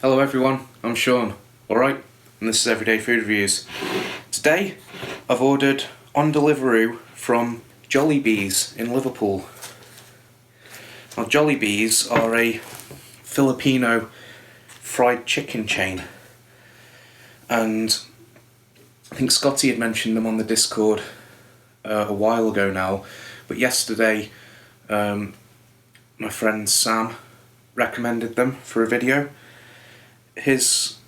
Hello everyone, I'm Sean, alright? And this is Everyday Food Reviews. Today, I've ordered on Deliveroo from Jollibee's in Liverpool. Now Jollibee's are a Filipino fried chicken chain. And I think Scotty had mentioned them on the Discord a while ago now. But yesterday, my friend Sam recommended them for a video. His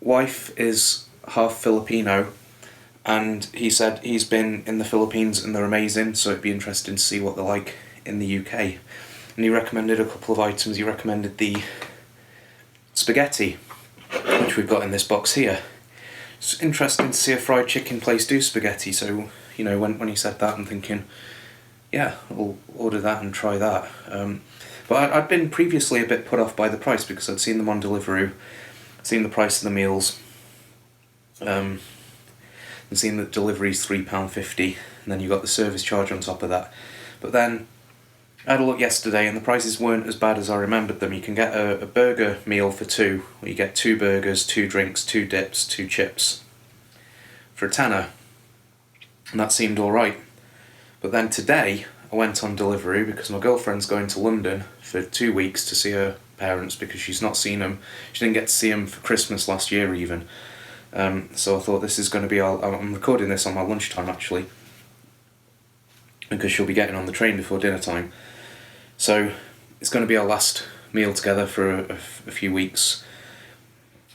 wife is half Filipino, and he said he's been in the Philippines and they're amazing, so it'd be interesting to see what they're like in the UK. And he recommended a couple of items. He recommended the spaghetti, which we've got in this box here. It's interesting to see a fried chicken place do spaghetti, so, you know, when he said that, I'm thinking, yeah, I'll order that and try that. But I'd been previously a bit put off by the price because I'd seen them on Deliveroo, seen the price of the meals, and seen that delivery's £3.50, and then you got the service charge on top of that. But then I had a look yesterday and the prices weren't as bad as I remembered them. You can get a burger meal for two, where you get 2 burgers, 2 drinks, 2 dips, 2 chips for a tenner, and that seemed alright. But then today I went on Deliveroo because my girlfriend's going to London for 2 weeks to see her parents because she's not seen them. She didn't get to see them for Christmas last year even. So I thought this is going to be I'm recording this on my lunchtime actually, because she'll be getting on the train before dinner time. So it's going to be our last meal together for a few weeks.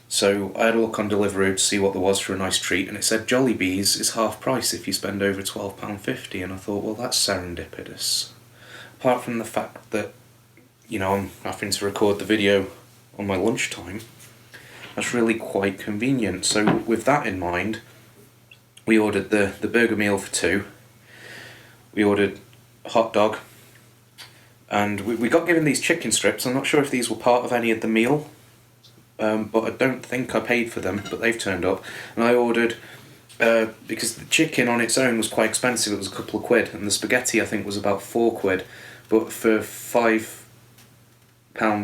So I had a look on Deliveroo to see what there was for a nice treat, and it said Jollibee's is half price if you spend over £12.50, and I thought, well, that's serendipitous. Apart from the fact that, you know, I'm having to record the video on my lunchtime, that's really quite convenient. So with that in mind, we ordered the burger meal for 2, we ordered a hot dog, and we got given these chicken strips. I'm not sure if these were part of any of the meal, but I don't think I paid for them, but they've turned up. And I ordered, because the chicken on its own was quite expensive, it was a couple of quid, and the spaghetti I think was about 4 quid, but for £5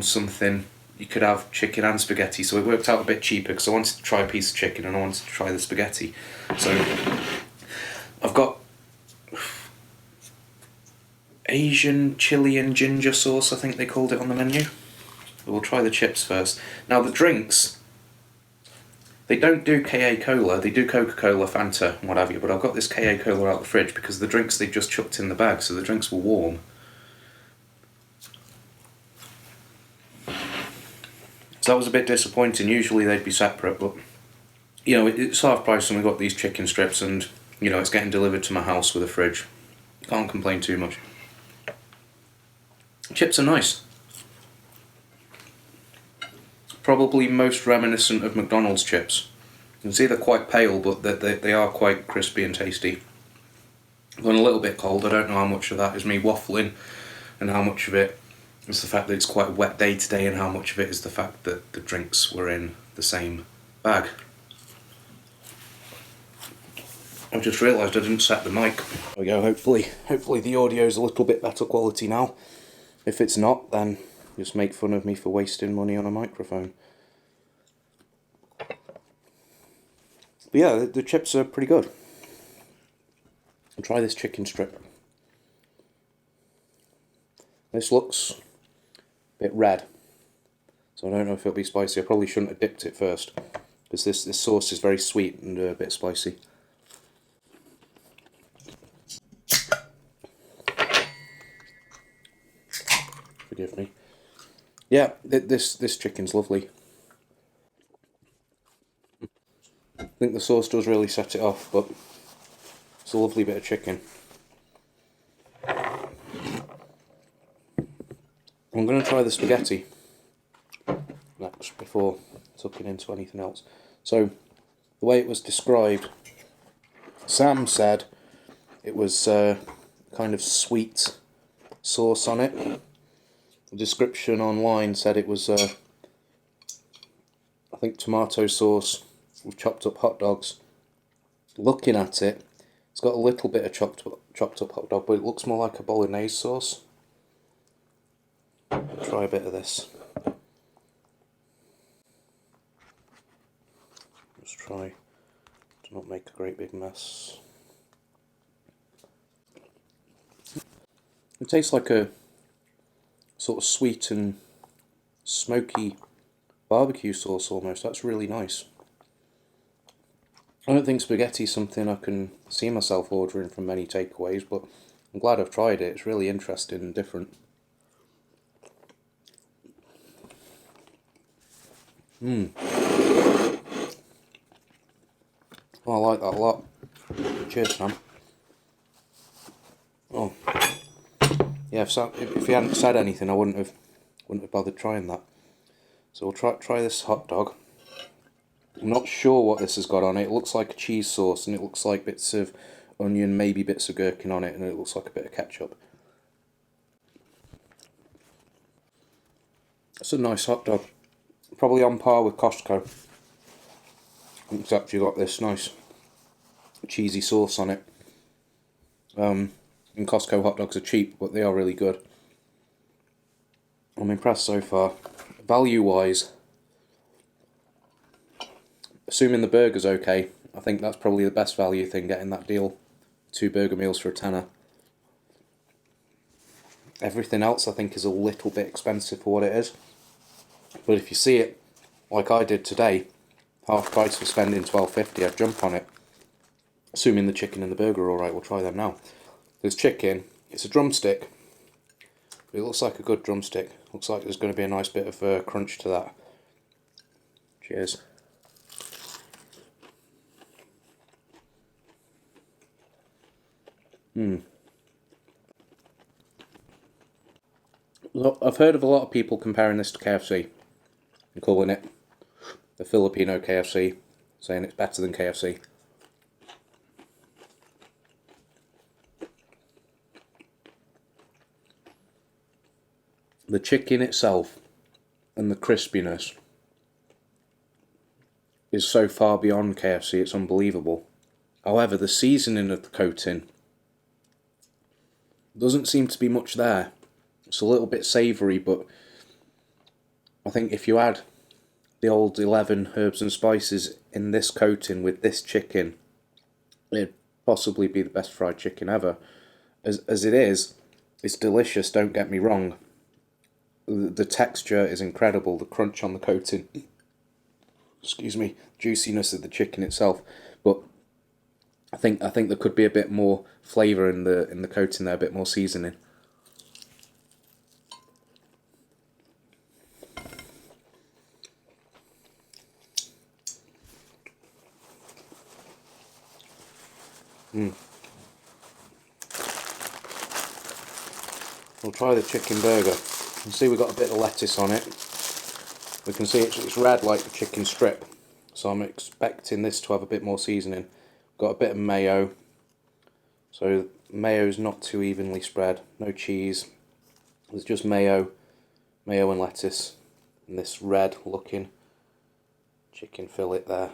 something you could have chicken and spaghetti, so it worked out a bit cheaper because I wanted to try a piece of chicken and I wanted to try the spaghetti. So I've got Asian chili and ginger sauce, I think they called it on the menu. We'll try the chips first. Now the drinks, they don't do KA Cola, they do Coca-Cola, Fanta and what have you, but I've got this KA Cola out of the fridge because the drinks they've just chucked in the bag, so the drinks were warm. So that was a bit disappointing. Usually they'd be separate, but you know, it's half price and we got these chicken strips, and you know, it's getting delivered to my house with a fridge. Can't complain too much. Chips are nice. Probably most reminiscent of McDonald's chips. You can see they're quite pale, but they are quite crispy and tasty. Gone a little bit cold. I don't know how much of that is me waffling and how much of it is the fact that it's quite a wet day today, and how much of it is the fact that the drinks were in the same bag. I've just realised I didn't set the mic. There we go. Hopefully the audio is a little bit better quality now. If it's not, then just make fun of me for wasting money on a microphone. But yeah, the chips are pretty good. I'll try this chicken strip. This looks a bit red, so I don't know if it'll be spicy. I probably shouldn't have dipped it first, because this sauce is very sweet and a bit spicy. Forgive me. Yeah, this chicken's lovely. I think the sauce does really set it off, but it's a lovely bit of chicken. I'm going to try the spaghetti next before tucking into anything else. So, the way it was described, Sam said it was kind of sweet sauce on it. The description online said it was, I think, tomato sauce with chopped up hot dogs. Looking at it, it's got a little bit of chopped up hot dog, but it looks more like a bolognese sauce. I'll try a bit of this. Just try to not make a great big mess. It tastes like a sort of sweet and smoky barbecue sauce almost. That's really nice. I don't think spaghetti is something I can see myself ordering from many takeaways, but I'm glad I've tried it. It's really interesting and different. Oh, I like that a lot. Cheers, man. Oh, yeah. If you hadn't said anything, I wouldn't have bothered trying that. So we'll try this hot dog. I'm not sure what this has got on it. It looks like a cheese sauce, and it looks like bits of onion, maybe bits of gherkin on it, and it looks like a bit of ketchup. It's a nice hot dog. Probably on par with Costco. It's actually got this nice cheesy sauce on it. And Costco hot dogs are cheap, but they are really good. I'm impressed so far. Value-wise, assuming the burger's okay, I think that's probably the best value thing, getting that deal. 2 burger meals for £10. Everything else I think is a little bit expensive for what it is. But if you see it, like I did today, half price for spending £12.50, I'd jump on it. Assuming the chicken and the burger are alright, we'll try them now. There's chicken, it's a drumstick, but it looks like a good drumstick. Looks like there's going to be a nice bit of crunch to that. Cheers. Look, I've heard of a lot of people comparing this to KFC and calling it the Filipino KFC, saying it's better than KFC. The chicken itself and the crispiness is so far beyond KFC, it's unbelievable. However, the seasoning of the coating doesn't seem to be much there. It's a little bit savoury, but I think if you add the old 11 herbs and spices in this coating with this chicken, it'd possibly be the best fried chicken ever. As it is, it's delicious, don't get me wrong. The texture is incredible, the crunch on the coating, excuse me, juiciness of the chicken itself, but I think there could be a bit more flavour in the coating there, a bit more seasoning. We'll try the chicken burger. You can see we've got a bit of lettuce on it. We can see it's red like the chicken strip, so I'm expecting this to have a bit more seasoning. Got a bit of mayo, so mayo's not too evenly spread. No cheese. There's just mayo and lettuce, and this red looking chicken fillet there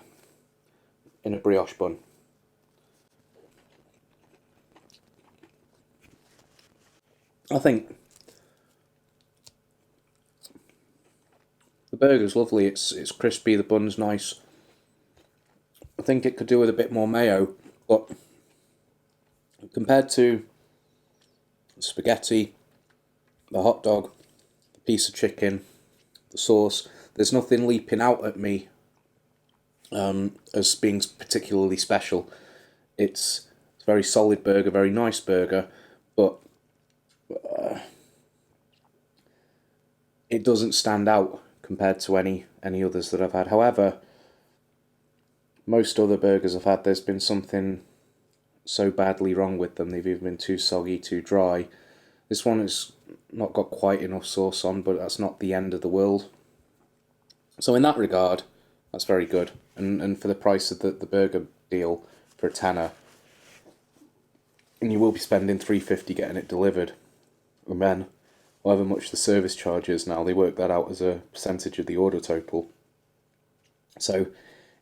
in a brioche bun. I think the burger's lovely, it's crispy, the bun's nice. I think it could do with a bit more mayo, but compared to the spaghetti, the hot dog, the piece of chicken, the sauce, there's nothing leaping out at me as being particularly special. It's a very solid burger, very nice burger, but it doesn't stand out compared to any others that I've had. However, most other burgers I've had, there's been something so badly wrong with them. They've either been too soggy, too dry. This one has not got quite enough sauce on, but that's not the end of the world. So in that regard, that's very good. And for the price of the burger deal for a tenner, and you will be spending £3.50 getting it delivered. And then, however much the service charge is now, they work that out as a percentage of the order total. So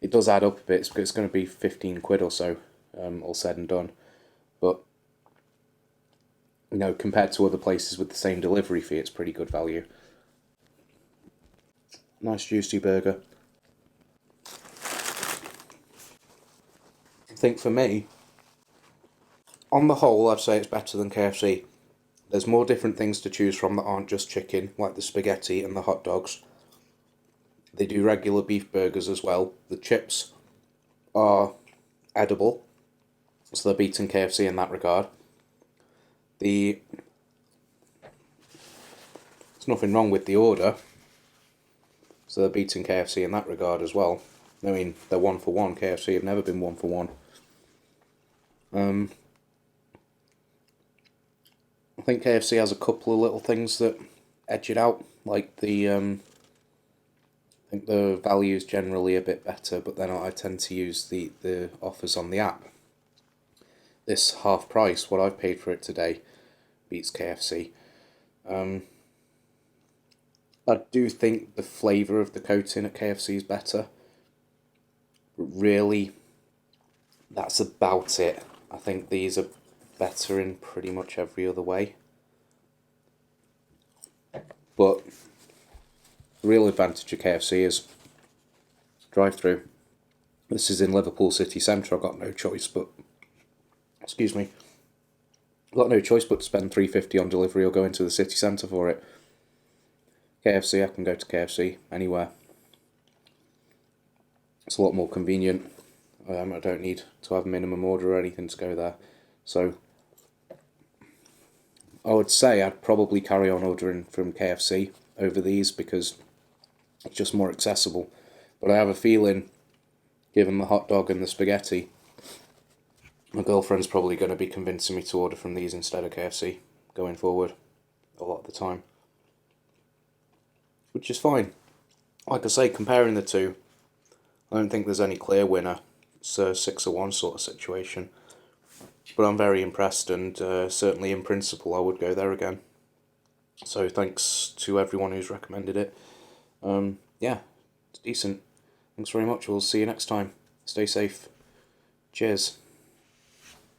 it does add up a bit. It's going to be 15 quid or so, all said and done. But, you know, compared to other places with the same delivery fee, it's pretty good value. Nice juicy burger. think for me, on the whole, I'd say it's better than KFC. There's more different things to choose from that aren't just chicken, like the spaghetti and the hot dogs. They do regular beef burgers as well. The chips are edible, so they're beating KFC in that regard. There's nothing wrong with the order, so they're beating KFC in that regard as well. I mean, they're 1 for 1. KFC have never been 1 for 1. I think KFC has a couple of little things that edge it out, like I think the value is generally a bit better, but then I tend to use the offers on the app. This half price, what I've paid for it today, beats KFC. I do think the flavour of the coating at KFC is better, but really, that's about it. I think these are better in pretty much every other way. But the real advantage of KFC is drive-through. This is in Liverpool city centre. I've got no choice but, excuse me, I've got no choice but to spend £3.50 on delivery or go into the city centre for it. KFC, I can go to KFC anywhere. It's a lot more convenient. I don't need to have a minimum order or anything to go there. So I would say I'd probably carry on ordering from KFC over these because it's just more accessible. But I have a feeling, given the hot dog and the spaghetti, my girlfriend's probably going to be convincing me to order from these instead of KFC going forward a lot of the time. Which is fine. Like I say, comparing the two, I don't think there's any clear winner. It's a 6-1 sort of situation. But I'm very impressed, and certainly in principle I would go there again. So thanks to everyone who's recommended it. Yeah, it's decent. Thanks very much. We'll see you next time. Stay safe. Cheers.